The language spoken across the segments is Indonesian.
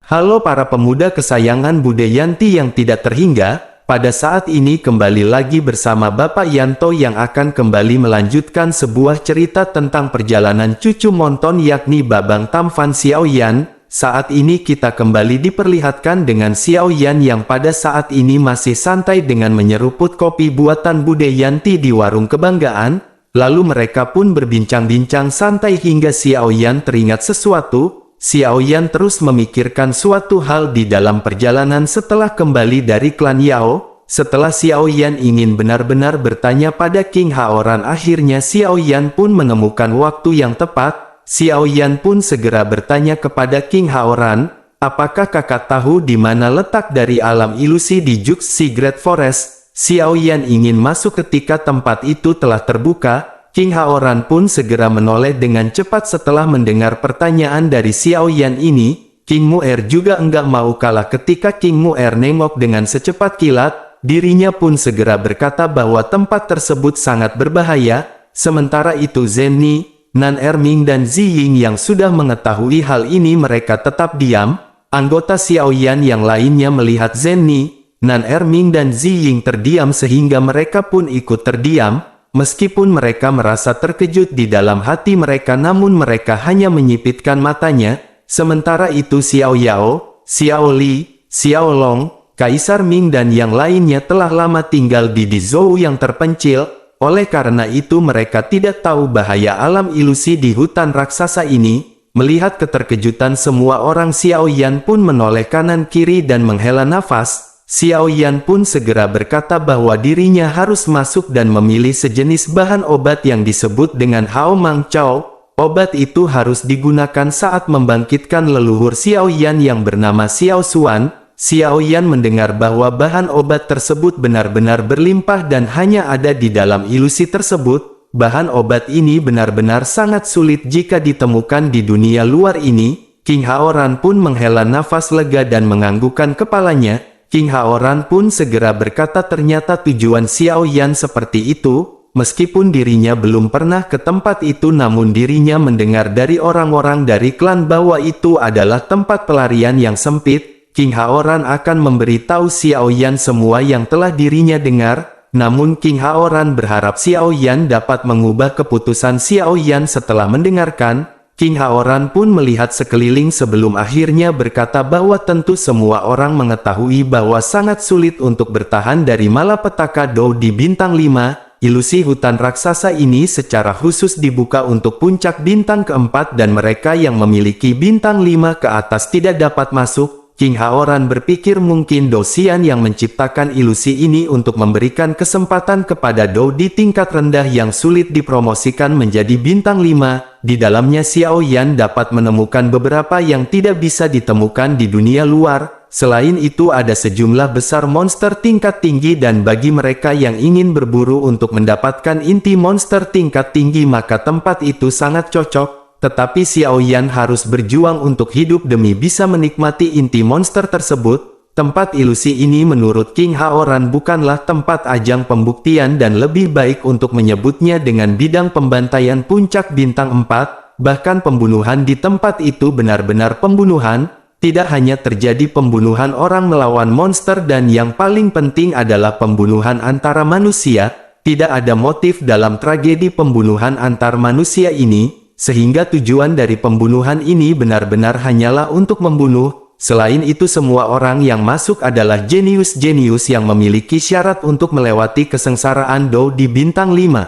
Halo para pemuda kesayangan Bude Yanti yang tidak terhingga, pada saat ini kembali lagi bersama Bapak Yanto yang akan kembali melanjutkan sebuah cerita tentang perjalanan cucu Monton yakni Babang Tamfan Xiaoyan. Saat ini kita kembali diperlihatkan dengan Xiaoyan yang pada saat ini masih santai dengan menyeruput kopi buatan Bude Yanti di warung kebanggaan. Lalu mereka pun berbincang-bincang santai hingga Xiaoyan teringat sesuatu. Xiaoyan terus memikirkan suatu hal di dalam perjalanan setelah kembali dari klan Yao. Setelah Xiaoyan ingin benar-benar bertanya pada King Haoran, akhirnya Xiaoyan pun menemukan waktu yang tepat. Xiaoyan pun segera bertanya kepada King Haoran, apakah kakak tahu di mana letak dari alam ilusi di Juxi Great Forest? Xiaoyan ingin masuk ketika tempat itu telah terbuka. King Haoran pun segera menoleh dengan cepat setelah mendengar pertanyaan dari Xiaoyan ini. King Mu'er juga enggak mau kalah ketika King Mu'er nengok dengan secepat kilat. Dirinya pun segera berkata bahwa tempat tersebut sangat berbahaya. Sementara itu Zenni, Nan Erming dan Ziying yang sudah mengetahui hal ini mereka tetap diam. Anggota Xiaoyan yang lainnya melihat Zenni, Nan Erming dan Ziying terdiam sehingga mereka pun ikut terdiam. Meskipun mereka merasa terkejut di dalam hati mereka, namun mereka hanya menyipitkan matanya. Sementara itu Xiao Yao, Xiao Li, Xiao Long, Kaisar Ming dan yang lainnya telah lama tinggal di Dizhou yang terpencil. Oleh karena itu mereka tidak tahu bahaya alam ilusi di hutan raksasa ini. Melihat keterkejutan semua orang, Xiaoyan pun menoleh kanan kiri dan menghela nafas. Xiaoyan pun segera berkata bahwa dirinya harus masuk dan memilih sejenis bahan obat yang disebut dengan Hao Mang Chao. Obat itu harus digunakan saat membangkitkan leluhur Xiaoyan yang bernama Xiao Xuan. Xiaoyan mendengar bahwa bahan obat tersebut benar-benar berlimpah dan hanya ada di dalam ilusi tersebut. Bahan obat ini benar-benar sangat sulit jika ditemukan di dunia luar ini. King Haoran pun menghela nafas lega dan menganggukkan kepalanya. King Haoran pun segera berkata ternyata tujuan Xiaoyan seperti itu. Meskipun dirinya belum pernah ke tempat itu, namun dirinya mendengar dari orang-orang dari klan bahwa itu adalah tempat pelarian yang sempit. King Haoran akan memberitahu Xiaoyan semua yang telah dirinya dengar. Namun King Haoran berharap Xiaoyan dapat mengubah keputusan Xiaoyan setelah mendengarkan. King Haoran pun melihat sekeliling sebelum akhirnya berkata bahwa tentu semua orang mengetahui bahwa sangat sulit untuk bertahan dari malapetaka Dou di bintang 5. Ilusi hutan raksasa ini secara khusus dibuka untuk puncak bintang keempat dan mereka yang memiliki bintang 5 ke atas tidak dapat masuk. King Haoran berpikir mungkin Dou Xian yang menciptakan ilusi ini untuk memberikan kesempatan kepada Dou di tingkat rendah yang sulit dipromosikan menjadi bintang 5. Di dalamnya Xiaoyan dapat menemukan beberapa yang tidak bisa ditemukan di dunia luar. Selain itu ada sejumlah besar monster tingkat tinggi dan bagi mereka yang ingin berburu untuk mendapatkan inti monster tingkat tinggi maka tempat itu sangat cocok. Tetapi Xiaoyan harus berjuang untuk hidup demi bisa menikmati inti monster tersebut. Tempat ilusi ini menurut King Haoran bukanlah tempat ajang pembuktian dan lebih baik untuk menyebutnya dengan bidang pembantaian puncak bintang 4. Bahkan pembunuhan di tempat itu benar-benar pembunuhan. Tidak hanya terjadi pembunuhan orang melawan monster dan yang paling penting adalah pembunuhan antara manusia. Tidak ada motif dalam tragedi pembunuhan antar manusia ini. Sehingga tujuan dari pembunuhan ini benar-benar hanyalah untuk membunuh. Selain itu semua orang yang masuk adalah jenius-jenius yang memiliki syarat untuk melewati kesengsaraan Dou di bintang 5.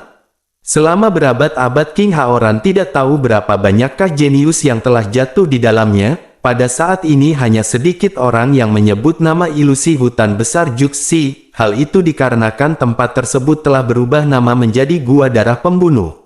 Selama berabad-abad King Haoran tidak tahu berapa banyakkah jenius yang telah jatuh di dalamnya. Pada saat ini hanya sedikit orang yang menyebut nama ilusi hutan besar Juxi. Hal itu dikarenakan tempat tersebut telah berubah nama menjadi Gua Darah Pembunuh.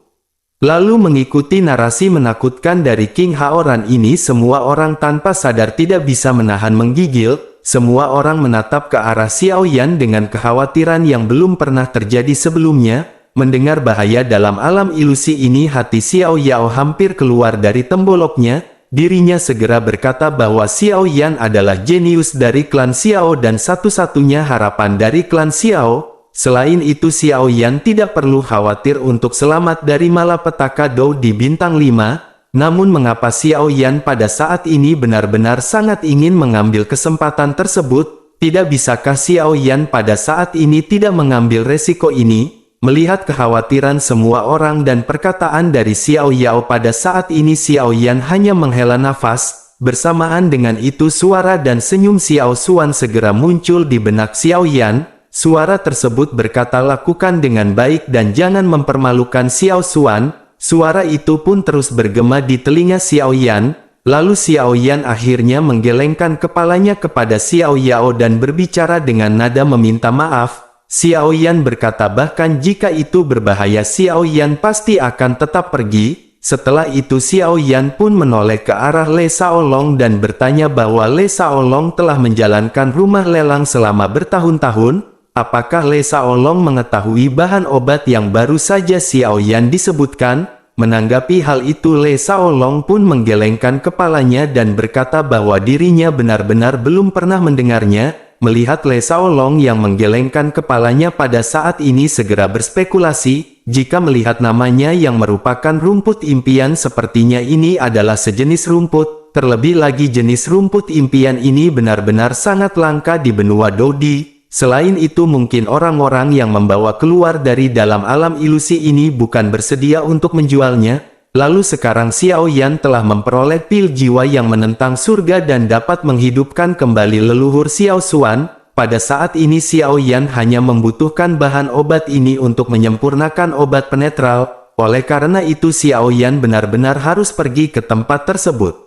Lalu mengikuti narasi menakutkan dari King Haoran ini semua orang tanpa sadar tidak bisa menahan menggigil. Semua orang menatap ke arah Xiaoyan dengan kekhawatiran yang belum pernah terjadi sebelumnya. Mendengar bahaya dalam alam ilusi ini hati Xiao Yao hampir keluar dari temboloknya. Dirinya segera berkata bahwa Xiaoyan adalah jenius dari klan Xiao dan satu-satunya harapan dari klan Xiao. Selain itu Xiaoyan tidak perlu khawatir untuk selamat dari malapetaka Dou di bintang 5. Namun mengapa Xiao Yan pada saat ini benar-benar sangat ingin mengambil kesempatan tersebut? Tidak bisakah Xiao Yan pada saat ini tidak mengambil resiko ini? Melihat kekhawatiran semua orang dan perkataan dari Xiao Yao pada saat ini, Xiao Yan hanya menghela nafas. Bersamaan dengan itu suara dan senyum Xiao Xuan segera muncul di benak Xiao Yan. Suara tersebut berkata, lakukan dengan baik dan jangan mempermalukan Xiao Xuan. Suara itu pun terus bergema di telinga Xiao Yan. Lalu Xiao Yan akhirnya menggelengkan kepalanya kepada Xiao Yao dan berbicara dengan nada meminta maaf. Xiao Yan berkata bahkan jika itu berbahaya Xiao Yan pasti akan tetap pergi. Setelah itu Xiao Yan pun menoleh ke arah Le Shaolong dan bertanya bahwa Le Shaolong telah menjalankan rumah lelang selama bertahun-tahun. Apakah Le Shaolong mengetahui bahan obat yang baru saja Xiao Yan disebutkan? Menanggapi hal itu Le Shaolong pun menggelengkan kepalanya dan berkata bahwa dirinya benar-benar belum pernah mendengarnya. Melihat Le Shaolong yang menggelengkan kepalanya pada saat ini segera berspekulasi, jika melihat namanya yang merupakan rumput impian sepertinya ini adalah sejenis rumput, terlebih lagi jenis rumput impian ini benar-benar sangat langka di benua Dodi. Selain itu mungkin orang-orang yang membawa keluar dari dalam alam ilusi ini bukan bersedia untuk menjualnya. Lalu sekarang Xiao Yan telah memperoleh pil jiwa yang menentang surga dan dapat menghidupkan kembali leluhur Xiao Xuan. Pada saat ini Xiao Yan hanya membutuhkan bahan obat ini untuk menyempurnakan obat penetral. Oleh karena itu Xiao Yan benar-benar harus pergi ke tempat tersebut.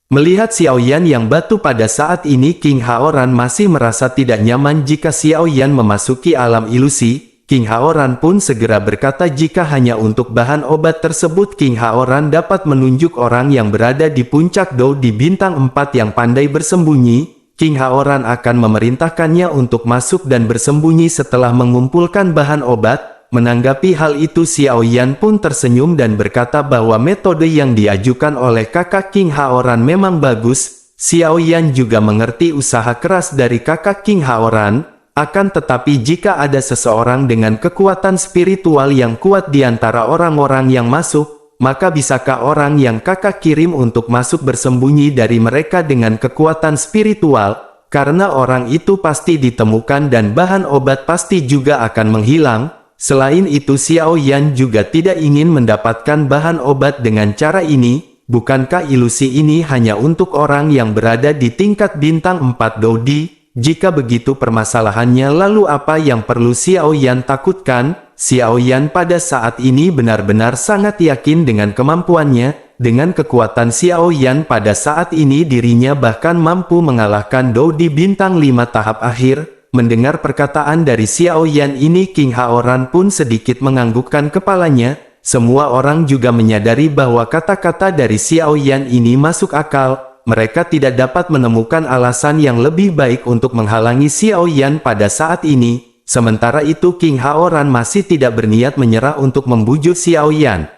Melihat Xiao Yan yang batu pada saat ini, King Haoran masih merasa tidak nyaman jika Xiao Yan memasuki alam ilusi. King Haoran pun segera berkata jika hanya untuk bahan obat tersebut King Haoran dapat menunjuk orang yang berada di puncak Dou di bintang 4 yang pandai bersembunyi. King Haoran akan memerintahkannya untuk masuk dan bersembunyi setelah mengumpulkan bahan obat. Menanggapi hal itu Xiao Yan pun tersenyum dan berkata bahwa metode yang diajukan oleh kakak King Haoran memang bagus. Xiao Yan juga mengerti usaha keras dari kakak King Haoran. Akan tetapi jika ada seseorang dengan kekuatan spiritual yang kuat di antara orang-orang yang masuk, maka bisakah orang yang kakak kirim untuk masuk bersembunyi dari mereka dengan kekuatan spiritual? Karena orang itu pasti ditemukan dan bahan obat pasti juga akan menghilang. Selain itu Xiao Yan juga tidak ingin mendapatkan bahan obat dengan cara ini. Bukankah ilusi ini hanya untuk orang yang berada di tingkat bintang 4 Dodi? Jika begitu permasalahannya, lalu apa yang perlu Xiao Yan takutkan? Xiao Yan pada saat ini benar-benar sangat yakin dengan kemampuannya. Dengan kekuatan Xiao Yan pada saat ini dirinya bahkan mampu mengalahkan Dou di bintang 5 tahap akhir. Mendengar perkataan dari Xiao Yan ini King Haoran pun sedikit menganggukkan kepalanya. Semua orang juga menyadari bahwa kata-kata dari Xiao Yan ini masuk akal. Mereka tidak dapat menemukan alasan yang lebih baik untuk menghalangi Xiao Yan pada saat ini. Sementara itu King Haoran masih tidak berniat menyerah untuk membujuk Xiao Yan.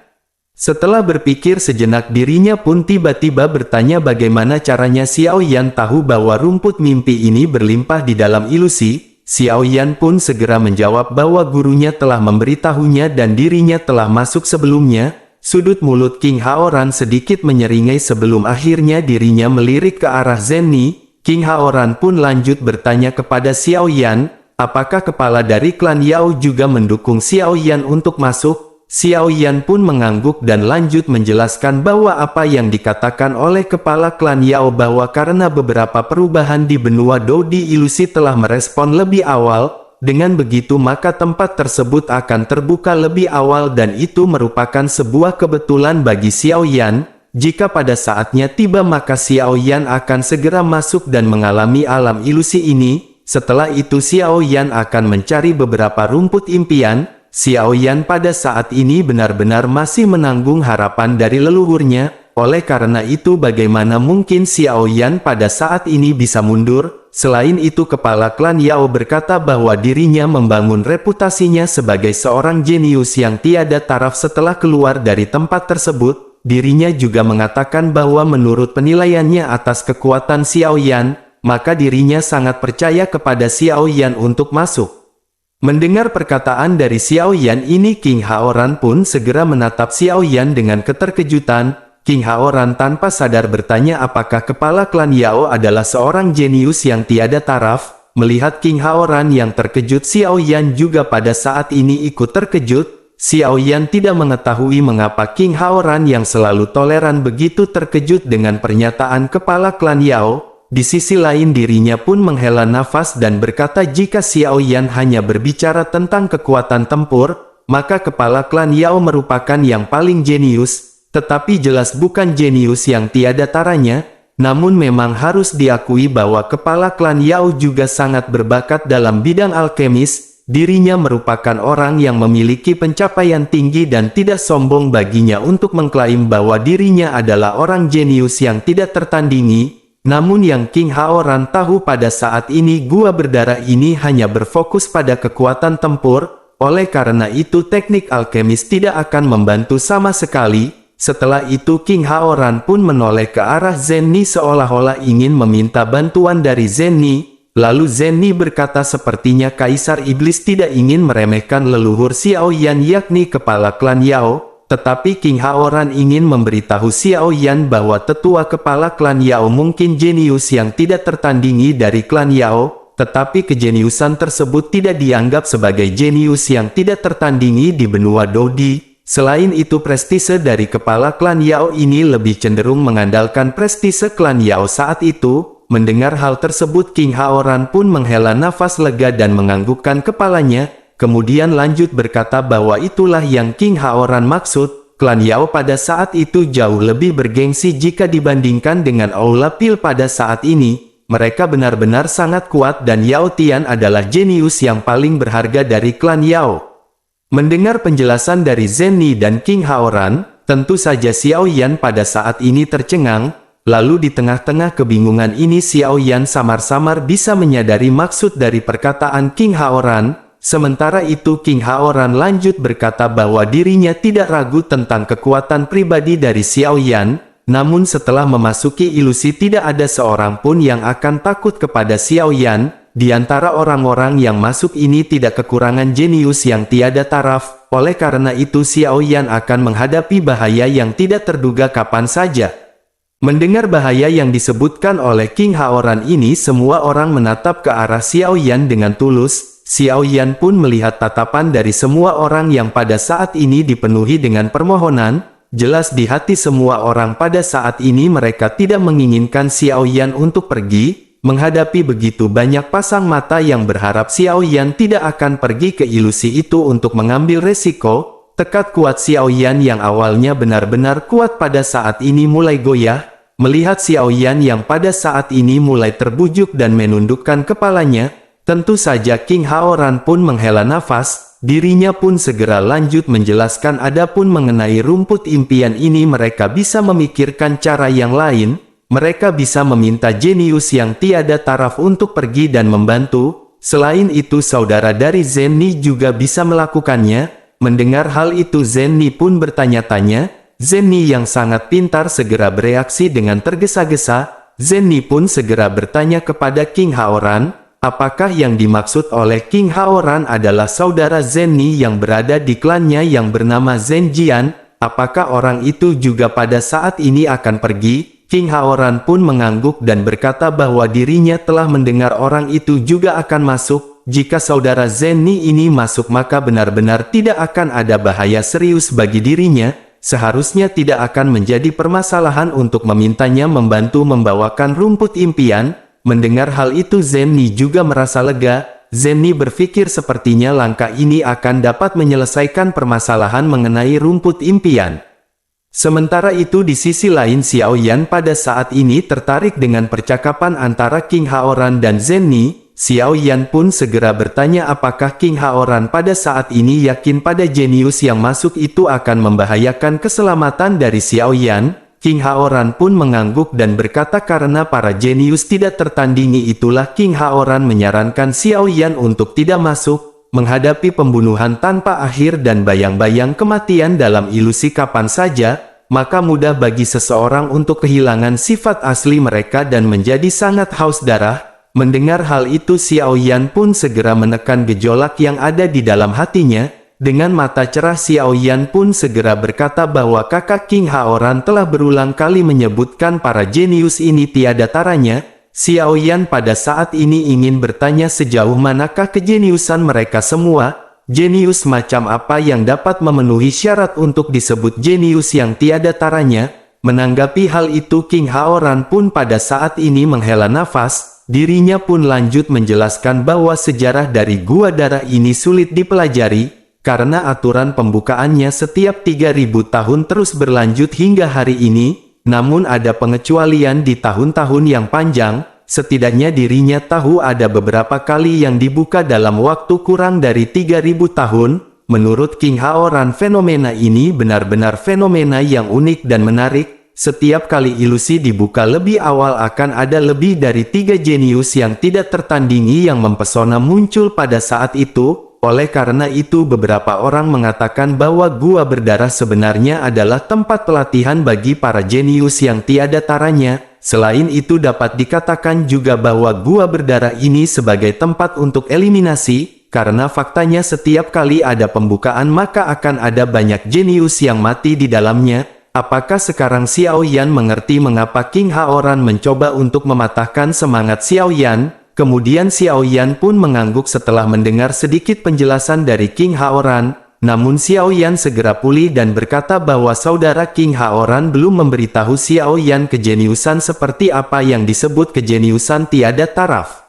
Setelah berpikir sejenak dirinya pun tiba-tiba bertanya bagaimana caranya Xiao Yan tahu bahwa rumput mimpi ini berlimpah di dalam ilusi. Xiao Yan pun segera menjawab bahwa gurunya telah memberitahunya dan dirinya telah masuk sebelumnya. Sudut mulut King Haoran sedikit menyeringai sebelum akhirnya dirinya melirik ke arah Zenni. King Haoran pun lanjut bertanya kepada Xiao Yan, apakah kepala dari klan Yao juga mendukung Xiao Yan untuk masuk? Xiao Yan pun mengangguk dan lanjut menjelaskan bahwa apa yang dikatakan oleh kepala klan Yao bahwa karena beberapa perubahan di benua Dou di ilusi telah merespon lebih awal. Dengan begitu maka tempat tersebut akan terbuka lebih awal dan itu merupakan sebuah kebetulan bagi Xiao Yan. Jika pada saatnya tiba maka Xiao Yan akan segera masuk dan mengalami alam ilusi ini. Setelah itu Xiao Yan akan mencari beberapa rumput impian. Xiao Yan pada saat ini benar-benar masih menanggung harapan dari leluhurnya. Oleh karena itu bagaimana mungkin Xiao Yan pada saat ini bisa mundur? Selain itu kepala klan Yao berkata bahwa dirinya membangun reputasinya sebagai seorang jenius yang tiada taraf setelah keluar dari tempat tersebut. Dirinya juga mengatakan bahwa menurut penilaiannya atas kekuatan Xiao Yan, maka dirinya sangat percaya kepada Xiao Yan untuk masuk. Mendengar perkataan dari Xiao Yan ini King Haoran pun segera menatap Xiao Yan dengan keterkejutan. King Haoran tanpa sadar bertanya apakah kepala klan Yao adalah seorang jenius yang tiada taraf. Melihat King Haoran yang terkejut, Xiao Yan juga pada saat ini ikut terkejut. Xiao Yan tidak mengetahui mengapa King Haoran yang selalu toleran begitu terkejut dengan pernyataan kepala klan Yao. Di sisi lain dirinya pun menghela nafas dan berkata jika Xiao Yan hanya berbicara tentang kekuatan tempur, maka kepala klan Yao merupakan yang paling jenius. Tetapi jelas bukan jenius yang tiada taranya, namun memang harus diakui bahwa kepala klan Yao juga sangat berbakat dalam bidang alkemis. Dirinya merupakan orang yang memiliki pencapaian tinggi dan tidak sombong baginya untuk mengklaim bahwa dirinya adalah orang jenius yang tidak tertandingi. Namun yang King Haoran tahu pada saat ini gua berdarah ini hanya berfokus pada kekuatan tempur, oleh karena itu teknik alkemis tidak akan membantu sama sekali. Setelah itu King Haoran pun menoleh ke arah Zenni seolah-olah ingin meminta bantuan dari Zenni. Lalu Zenni berkata sepertinya Kaisar Iblis tidak ingin meremehkan leluhur Xiao Yan yakni kepala klan Yao. Tetapi King Haoran ingin memberitahu Xiao Yan bahwa tetua kepala klan Yao mungkin jenius yang tidak tertandingi dari klan Yao. Tetapi kejeniusan tersebut tidak dianggap sebagai jenius yang tidak tertandingi di benua Dodi. Selain itu prestise dari kepala klan Yao ini lebih cenderung mengandalkan prestise klan Yao saat itu. Mendengar hal tersebut King Haoran pun menghela nafas lega dan menganggukkan kepalanya. Kemudian lanjut berkata bahwa itulah yang King Haoran maksud. Klan Yao pada saat itu jauh lebih bergengsi jika dibandingkan dengan Aula Pil pada saat ini. Mereka benar-benar sangat kuat dan Yao Tian adalah jenius yang paling berharga dari klan Yao. Mendengar penjelasan dari Zenni dan King Haoran, tentu saja Xiao Yan pada saat ini tercengang. Lalu di tengah-tengah kebingungan ini Xiao Yan samar-samar bisa menyadari maksud dari perkataan King Haoran. Sementara itu King Haoran lanjut berkata bahwa dirinya tidak ragu tentang kekuatan pribadi dari Xiao Yan. Namun setelah memasuki ilusi tidak ada seorang pun yang akan takut kepada Xiao Yan. Di antara orang-orang yang masuk ini tidak kekurangan jenius yang tiada taraf. Oleh karena itu Xiao Yan akan menghadapi bahaya yang tidak terduga kapan saja. Mendengar bahaya yang disebutkan oleh King Haoran ini semua orang menatap ke arah Xiao Yan dengan tulus. Xiao Yan pun melihat tatapan dari semua orang yang pada saat ini dipenuhi dengan permohonan. Jelas di hati semua orang pada saat ini mereka tidak menginginkan Xiao Yan untuk pergi. Menghadapi begitu banyak pasang mata yang berharap Xiao Yan tidak akan pergi ke ilusi itu untuk mengambil resiko, tekad kuat Xiao Yan yang awalnya benar-benar kuat pada saat ini mulai goyah. Melihat Xiao Yan yang pada saat ini mulai terbujuk dan menundukkan kepalanya, tentu saja King Haoran pun menghela nafas. Dirinya pun segera lanjut menjelaskan adapun mengenai rumput impian ini mereka bisa memikirkan cara yang lain. Mereka bisa meminta jenius yang tiada taraf untuk pergi dan membantu. Selain itu saudara dari Zenni juga bisa melakukannya. Mendengar hal itu Zenni pun bertanya-tanya. Zenni yang sangat pintar segera bereaksi dengan tergesa-gesa. Zenni pun segera bertanya kepada King Haoran. Apakah yang dimaksud oleh King Haoran adalah saudara Zenni yang berada di klannya yang bernama Zenjian? Apakah orang itu juga pada saat ini akan pergi? King Haoran pun mengangguk dan berkata bahwa dirinya telah mendengar orang itu juga akan masuk. Jika saudara Zenni ini masuk maka benar-benar tidak akan ada bahaya serius bagi dirinya. Seharusnya tidak akan menjadi permasalahan untuk memintanya membantu membawakan rumput impian. Mendengar hal itu Zenni juga merasa lega. Zenni berpikir sepertinya langkah ini akan dapat menyelesaikan permasalahan mengenai rumput impian. Sementara itu di sisi lain Xiao Yan pada saat ini tertarik dengan percakapan antara King Haoran dan Zenni. Xiao Yan pun segera bertanya apakah King Haoran pada saat ini yakin pada jenius yang masuk itu akan membahayakan keselamatan dari Xiao Yan. King Haoran pun mengangguk dan berkata karena para jenius tidak tertandingi itulah King Haoran menyarankan Xiao Yan untuk tidak masuk. Menghadapi pembunuhan tanpa akhir dan bayang-bayang kematian dalam ilusi kapan saja, maka mudah bagi seseorang untuk kehilangan sifat asli mereka dan menjadi sangat haus darah. Mendengar hal itu Xiao Yan pun segera menekan gejolak yang ada di dalam hatinya. Dengan mata cerah Xiao Yan pun segera berkata bahwa kakak King Haoran telah berulang kali menyebutkan para jenius ini tiada taranya. Xiao Yan pada saat ini ingin bertanya sejauh manakah kejeniusan mereka semua. Jenius macam apa yang dapat memenuhi syarat untuk disebut jenius yang tiada taranya? Menanggapi hal itu King Haoran pun pada saat ini menghela nafas. Dirinya pun lanjut menjelaskan bahwa sejarah dari Gua Darah ini sulit dipelajari, karena aturan pembukaannya setiap 3000 tahun terus berlanjut hingga hari ini. Namun ada pengecualian di tahun-tahun yang panjang. Setidaknya dirinya tahu ada beberapa kali yang dibuka dalam waktu kurang dari 3000 tahun. Menurut King Haoran, fenomena ini benar-benar fenomena yang unik dan menarik. Setiap kali ilusi dibuka lebih awal akan ada lebih dari 3 jenius yang tidak tertandingi yang mempesona muncul pada saat itu. Oleh karena itu beberapa orang mengatakan bahwa Gua Berdarah sebenarnya adalah tempat pelatihan bagi para jenius yang tiada taranya. Selain itu dapat dikatakan juga bahwa Gua Berdarah ini sebagai tempat untuk eliminasi, karena faktanya setiap kali ada pembukaan maka akan ada banyak jenius yang mati di dalamnya. Apakah sekarang Xiao Yan mengerti mengapa King Haoran mencoba untuk mematahkan semangat Xiao Yan? Kemudian Xiao Yan pun mengangguk setelah mendengar sedikit penjelasan dari King Haoran. Namun Xiao Yan segera pulih dan berkata bahwa saudara King Haoran belum memberitahu Xiao Yan kejeniusan seperti apa yang disebut kejeniusan tiada taraf.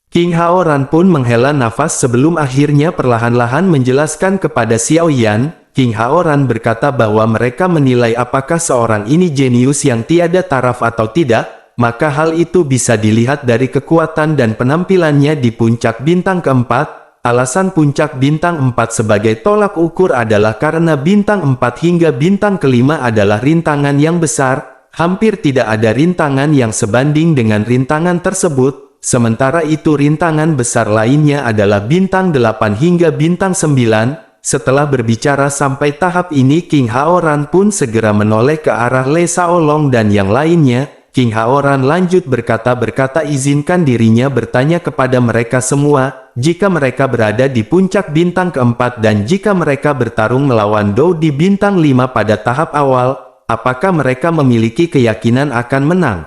King Haoran pun menghela nafas sebelum akhirnya perlahan-lahan menjelaskan kepada Xiao Yan. King Haoran berkata bahwa mereka menilai apakah seorang ini jenius yang tiada taraf atau tidak. Maka hal itu bisa dilihat dari kekuatan dan penampilannya di puncak bintang keempat. Alasan puncak bintang 4 sebagai tolak ukur adalah karena bintang 4 hingga bintang kelima adalah rintangan yang besar. Hampir tidak ada rintangan yang sebanding dengan rintangan tersebut. Sementara itu rintangan besar lainnya adalah bintang 8 hingga bintang 9. Setelah berbicara sampai tahap ini King Haoran pun segera menoleh ke arah Le Shaolong dan yang lainnya. King Haoran lanjut berkata izinkan dirinya bertanya kepada mereka semua, jika mereka berada di puncak bintang keempat dan jika mereka bertarung melawan Dou di bintang 5 pada tahap awal, apakah mereka memiliki keyakinan akan menang?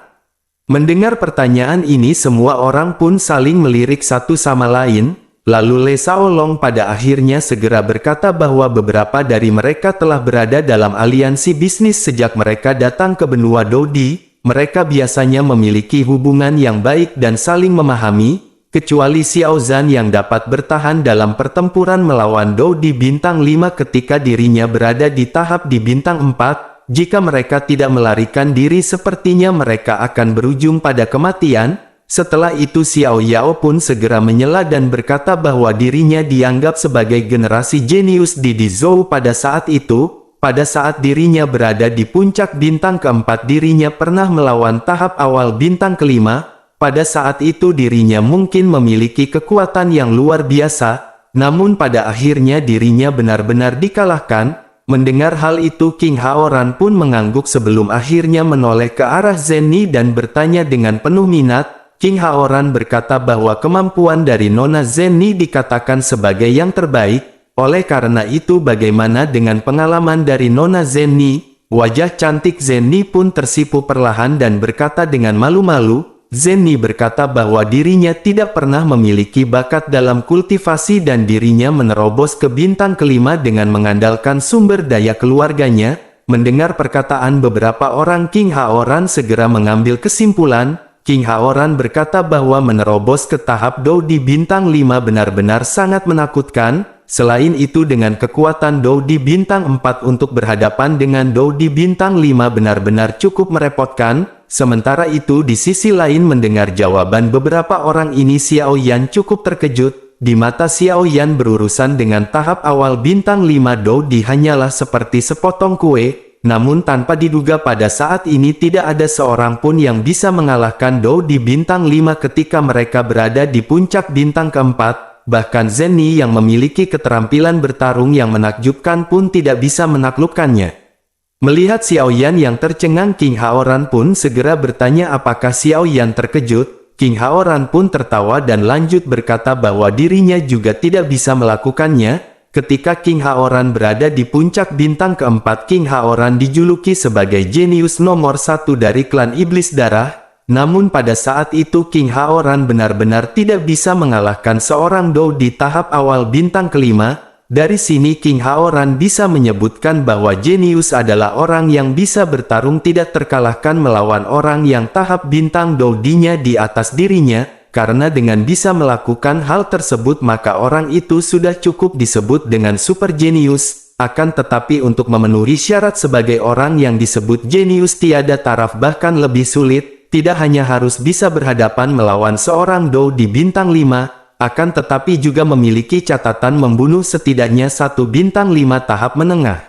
Mendengar pertanyaan ini semua orang pun saling melirik satu sama lain, lalu Le Shaolong pada akhirnya segera berkata bahwa beberapa dari mereka telah berada dalam aliansi bisnis sejak mereka datang ke benua Dodi. Mereka biasanya memiliki hubungan yang baik dan saling memahami, kecuali Xiao Zhan yang dapat bertahan dalam pertempuran melawan Dou di bintang 5 ketika dirinya berada di tahap di bintang 4. Jika mereka tidak melarikan diri sepertinya mereka akan berujung pada kematian. Setelah itu Xiao Yao pun segera menyela dan berkata bahwa dirinya dianggap sebagai generasi jenius di Dizhou pada saat itu. Pada saat dirinya berada di puncak bintang keempat dirinya pernah melawan tahap awal bintang kelima. Pada saat itu dirinya mungkin memiliki kekuatan yang luar biasa. Namun pada akhirnya dirinya benar-benar dikalahkan. Mendengar hal itu King Haoran pun mengangguk sebelum akhirnya menoleh ke arah Zenny dan bertanya dengan penuh minat. King Haoran berkata bahwa kemampuan dari Nona Zenny dikatakan sebagai yang terbaik. Oleh karena itu bagaimana dengan pengalaman dari Nona Zenny? Wajah cantik Zenny pun tersipu perlahan dan berkata dengan malu-malu. Zenny berkata bahwa dirinya tidak pernah memiliki bakat dalam kultivasi dan dirinya menerobos ke bintang kelima dengan mengandalkan sumber daya keluarganya. Mendengar perkataan beberapa orang King Haoran segera mengambil kesimpulan. King Haoran berkata bahwa menerobos ke tahap Dou di bintang 5 benar-benar sangat menakutkan. Selain itu dengan kekuatan Dou di bintang 4 untuk berhadapan dengan Dou di bintang 5 benar-benar cukup merepotkan. Sementara itu di sisi lain mendengar jawaban beberapa orang ini Xiao Yan cukup terkejut. Di mata Xiao Yan berurusan dengan tahap awal bintang 5 Dou di hanyalah seperti sepotong kue. Namun tanpa diduga pada saat ini tidak ada seorang pun yang bisa mengalahkan Dou di bintang 5 ketika mereka berada di puncak bintang keempat. Bahkan Zenny yang memiliki keterampilan bertarung yang menakjubkan pun tidak bisa menaklukkannya. Melihat Xiao Yan yang tercengang King Haoran pun segera bertanya apakah Xiao Yan terkejut. King Haoran pun tertawa dan lanjut berkata bahwa dirinya juga tidak bisa melakukannya. ketika King Haoran berada di puncak bintang keempat, King Haoran dijuluki sebagai jenius nomor 1 dari klan Iblis Darah. Namun pada saat itu King Haoran benar-benar tidak bisa mengalahkan seorang Dou di tahap awal bintang kelima. Dari sini King Haoran bisa menyebutkan bahwa jenius adalah orang yang bisa bertarung tidak terkalahkan melawan orang yang tahap bintang Dou D-nya di atas dirinya, karena dengan bisa melakukan hal tersebut maka orang itu sudah cukup disebut dengan super jenius. Akan tetapi untuk memenuhi syarat sebagai orang yang disebut jenius tiada taraf bahkan lebih sulit, tidak hanya harus bisa berhadapan melawan seorang Dou di bintang 5, akan tetapi juga memiliki catatan membunuh setidaknya satu bintang 5 tahap menengah.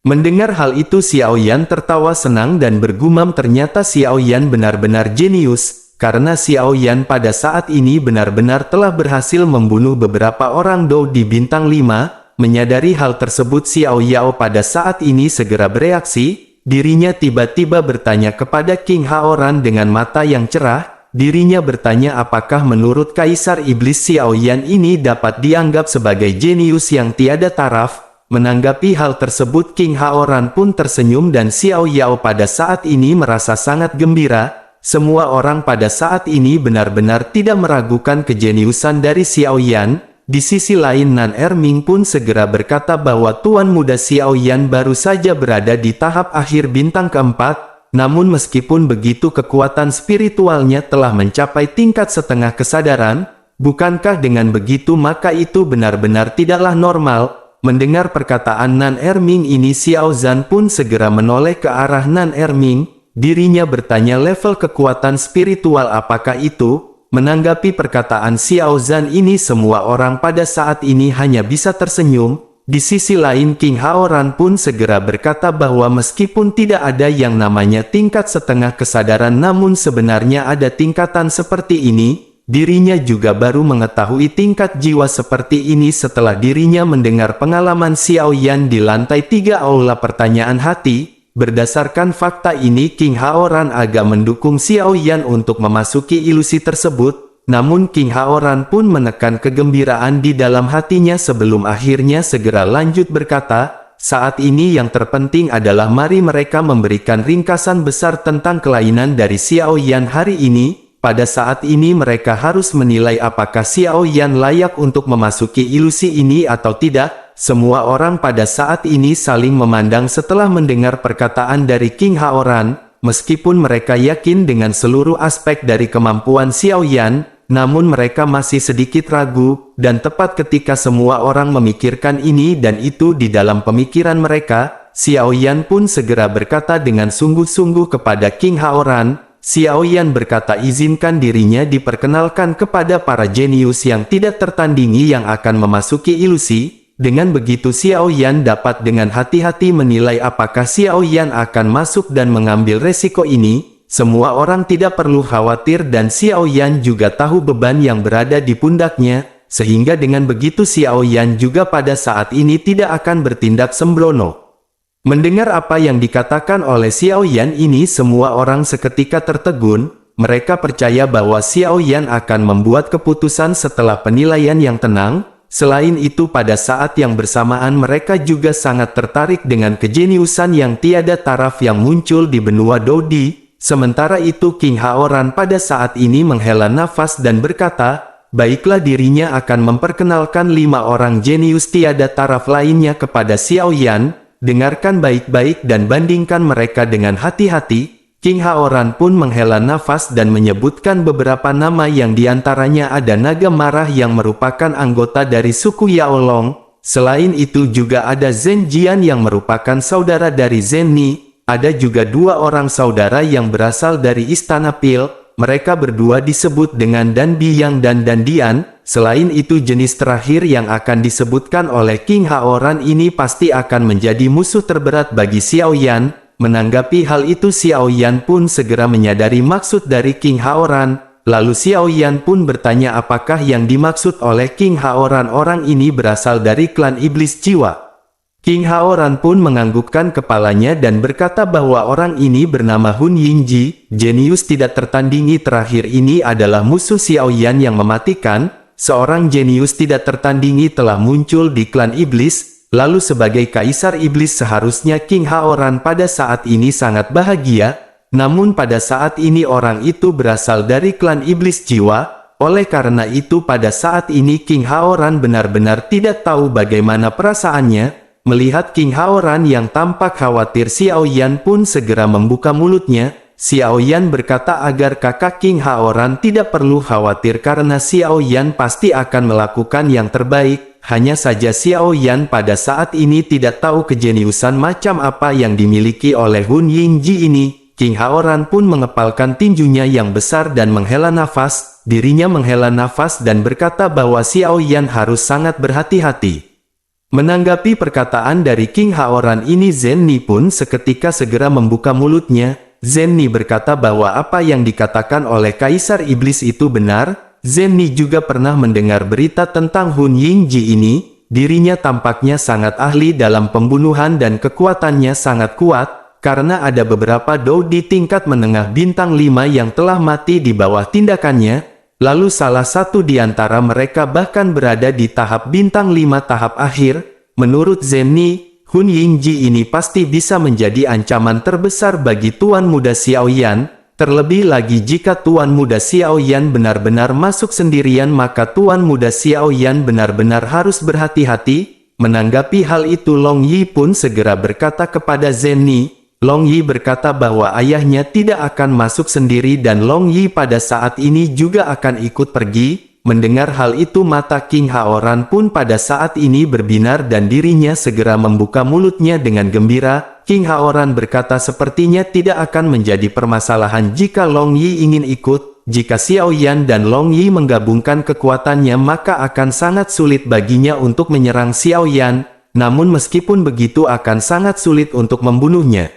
Mendengar hal itu Xiao Yan tertawa senang dan bergumam ternyata Xiao Yan benar-benar jenius, karena Xiao Yan pada saat ini benar-benar telah berhasil membunuh beberapa orang Dou di bintang 5. Menyadari hal tersebut Xiao Yao pada saat ini segera bereaksi, dirinya tiba-tiba bertanya kepada King Haoran dengan mata yang cerah. Dirinya bertanya apakah menurut Kaisar Iblis Xiao Yan ini dapat dianggap sebagai jenius yang tiada taraf. Menanggapi hal tersebut King Haoran pun tersenyum dan Xiao Yao pada saat ini merasa sangat gembira. Semua orang pada saat ini benar-benar tidak meragukan kejeniusan dari Xiao Yan. Di sisi lain Nan Erming pun segera berkata bahwa Tuan Muda Xiao Yan baru saja berada di tahap akhir bintang keempat. Namun meskipun begitu kekuatan spiritualnya telah mencapai tingkat setengah kesadaran, bukankah dengan begitu maka itu benar-benar tidaklah normal? Mendengar perkataan Nan Erming ini Xiao Zhan pun segera menoleh ke arah Nan Erming, dirinya bertanya level kekuatan spiritual apakah itu? Menanggapi perkataan Xiao Zhan ini semua orang pada saat ini hanya bisa tersenyum. Di sisi lain King Haoran pun segera berkata bahwa meskipun tidak ada yang namanya tingkat setengah kesadaran namun sebenarnya ada tingkatan seperti ini, dirinya juga baru mengetahui tingkat jiwa seperti ini setelah dirinya mendengar pengalaman Xiao Yan di lantai 3 aula pertanyaan hati. Berdasarkan fakta ini King Haoran agak mendukung Xiao Yan untuk memasuki ilusi tersebut. Namun King Haoran pun menekan kegembiraan di dalam hatinya sebelum akhirnya segera lanjut berkata, saat ini yang terpenting adalah mari mereka memberikan ringkasan besar tentang kelainan dari Xiao Yan hari ini. Pada saat ini mereka harus menilai apakah Xiao Yan layak untuk memasuki ilusi ini atau tidak. Semua orang pada saat ini saling memandang setelah mendengar perkataan dari King Haoran. Meskipun mereka yakin dengan seluruh aspek dari kemampuan Xiao Yan, namun mereka masih sedikit ragu, dan tepat ketika semua orang memikirkan ini dan itu di dalam pemikiran mereka, Xiao Yan pun segera berkata dengan sungguh-sungguh kepada King Haoran. Xiao Yan berkata izinkan dirinya diperkenalkan kepada para jenius yang tidak tertandingi yang akan memasuki ilusi. Dengan begitu Xiao Yan dapat dengan hati-hati menilai apakah Xiao Yan akan masuk dan mengambil resiko ini. Semua orang tidak perlu khawatir dan Xiao Yan juga tahu beban yang berada di pundaknya, sehingga dengan begitu Xiao Yan juga pada saat ini tidak akan bertindak sembrono. Mendengar apa yang dikatakan oleh Xiao Yan ini semua orang seketika tertegun. Mereka percaya bahwa Xiao Yan akan membuat keputusan setelah penilaian yang tenang. Selain itu pada saat yang bersamaan mereka juga sangat tertarik dengan kejeniusan yang tiada taraf yang muncul di benua Dou D. Sementara itu King Haoran pada saat ini menghela nafas dan berkata, baiklah dirinya akan memperkenalkan 5 orang jenius tiada taraf lainnya kepada Xiao Yan. Dengarkan baik-baik dan bandingkan mereka dengan hati-hati. King Haoran pun menghela nafas dan menyebutkan beberapa nama yang diantaranya ada naga marah yang merupakan anggota dari suku Yaolong. Selain itu juga ada Zhen Jian yang merupakan saudara dari Zhen Ni. Ada juga 2 orang saudara yang berasal dari Istana Pil. Mereka berdua disebut dengan Dan Biyang dan Dan Dian. Selain itu jenis terakhir yang akan disebutkan oleh King Haoran ini pasti akan menjadi musuh terberat bagi Xiao Yan. Menanggapi hal itu Xiao Yan pun segera menyadari maksud dari King Haoran. Lalu Xiao Yan pun bertanya apakah yang dimaksud oleh King Haoran orang ini berasal dari klan iblis jiwa. King Haoran pun menganggukkan kepalanya dan berkata bahwa orang ini bernama Hun Yingji. Jenius tidak tertandingi terakhir ini adalah musuh Xiao Yan yang mematikan. seorang jenius tidak tertandingi telah muncul di klan iblis. Lalu sebagai kaisar iblis seharusnya King Haoran pada saat ini sangat bahagia, namun pada saat ini orang itu berasal dari klan iblis jiwa. Oleh karena itu pada saat ini King Haoran benar-benar tidak tahu bagaimana perasaannya. Melihat King Haoran yang tampak khawatir, Xiao Yan pun segera membuka mulutnya. Xiao Yan berkata agar kakak King Haoran tidak perlu khawatir karena Xiao Yan pasti akan melakukan yang terbaik. Hanya saja Xiao Yan pada saat ini tidak tahu kejeniusan macam apa yang dimiliki oleh Hun Yingji ini. King Haoran pun mengepalkan tinjunya yang besar dan menghela nafas. Dirinya menghela nafas dan berkata bahwa Xiao Yan harus sangat berhati-hati. Menanggapi perkataan dari King Haoran ini, Zhen Ni pun seketika segera membuka mulutnya. Zhen Ni berkata bahwa apa yang dikatakan oleh Kaisar Iblis itu benar. Zhen Ni juga pernah mendengar berita tentang Hun Yingji ini. Dirinya tampaknya sangat ahli dalam pembunuhan dan kekuatannya sangat kuat, karena ada beberapa dou di tingkat menengah bintang 5 yang telah mati di bawah tindakannya. Lalu salah satu di antara mereka bahkan berada di tahap bintang 5 tahap akhir. Menurut Zhen Ni, Hun Yingji ini pasti bisa menjadi ancaman terbesar bagi Tuan Muda Xiao Yan. Terlebih lagi jika Tuan Muda Xiao Yan benar-benar masuk sendirian, maka Tuan Muda Xiao Yan benar-benar harus berhati-hati. Menanggapi hal itu, Long Yi pun segera berkata kepada Zhen Ni. Long Yi berkata bahwa ayahnya tidak akan masuk sendiri dan Long Yi pada saat ini juga akan ikut pergi. Mendengar hal itu, mata King Haoran pun pada saat ini berbinar dan dirinya segera membuka mulutnya dengan gembira. King Haoran berkata sepertinya tidak akan menjadi permasalahan jika Long Yi ingin ikut. Jika Xiao Yan dan Long Yi menggabungkan kekuatannya, maka akan sangat sulit baginya untuk menyerang Xiao Yan. Namun meskipun begitu akan sangat sulit untuk membunuhnya.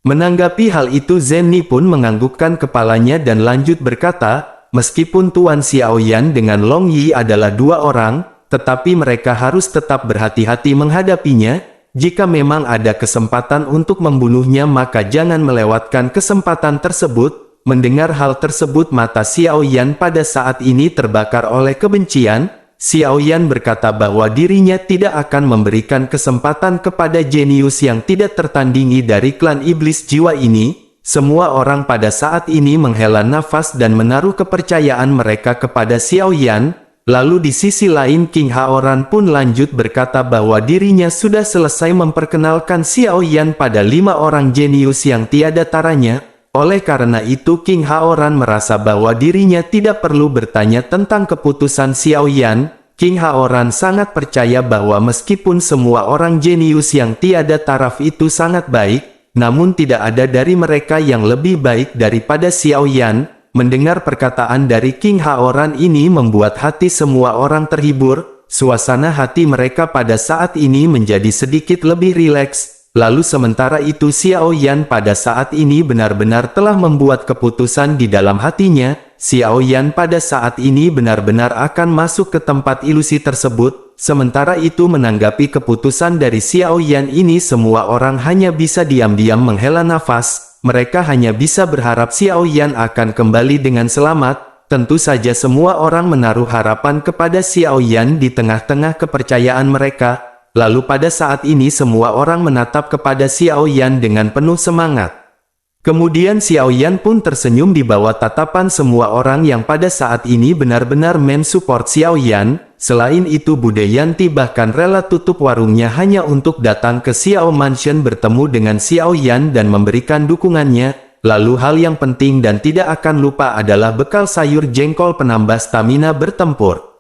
Menanggapi hal itu, Zhen Ni pun menganggukkan kepalanya dan lanjut berkata, meskipun Tuan Xiao Yan dengan Long Yi adalah dua orang, tetapi mereka harus tetap berhati-hati menghadapinya. Jika memang ada kesempatan untuk membunuhnya, maka jangan melewatkan kesempatan tersebut. Mendengar hal tersebut, mata Xiao Yan pada saat ini terbakar oleh kebencian. Xiao Yan berkata bahwa dirinya tidak akan memberikan kesempatan kepada jenius yang tidak tertandingi dari klan iblis jiwa ini. Semua orang pada saat ini menghela nafas dan menaruh kepercayaan mereka kepada Xiao Yan. Lalu di sisi lain King Haoran pun lanjut berkata bahwa dirinya sudah selesai memperkenalkan Xiao Yan pada 5 orang jenius yang tiada taranya. Oleh karena itu King Haoran merasa bahwa dirinya tidak perlu bertanya tentang keputusan Xiao Yan. King Haoran sangat percaya bahwa meskipun semua orang jenius yang tiada taraf itu sangat baik, namun tidak ada dari mereka yang lebih baik daripada Xiao Yan. Mendengar perkataan dari King Haoran ini membuat hati semua orang terhibur. Suasana hati mereka pada saat ini menjadi sedikit lebih rileks. Lalu sementara itu Xiao Yan pada saat ini benar-benar telah membuat keputusan di dalam hatinya. Xiao Yan pada saat ini benar-benar akan masuk ke tempat ilusi tersebut. Sementara itu menanggapi keputusan dari Xiao Yan ini, semua orang hanya bisa diam-diam menghela nafas. Mereka hanya bisa berharap Xiao Yan akan kembali dengan selamat. Tentu saja semua orang menaruh harapan kepada Xiao Yan di tengah-tengah kepercayaan mereka. Lalu pada saat ini semua orang menatap kepada Xiao Yan dengan penuh semangat. Kemudian Xiao Yan pun tersenyum di bawah tatapan semua orang yang pada saat ini benar-benar mensupport Xiao Yan. Selain itu Bude Yanti bahkan rela tutup warungnya hanya untuk datang ke Xiao Mansion bertemu dengan Xiao Yan dan memberikan dukungannya. Lalu hal yang penting dan tidak akan lupa adalah bekal sayur jengkol penambah stamina bertempur.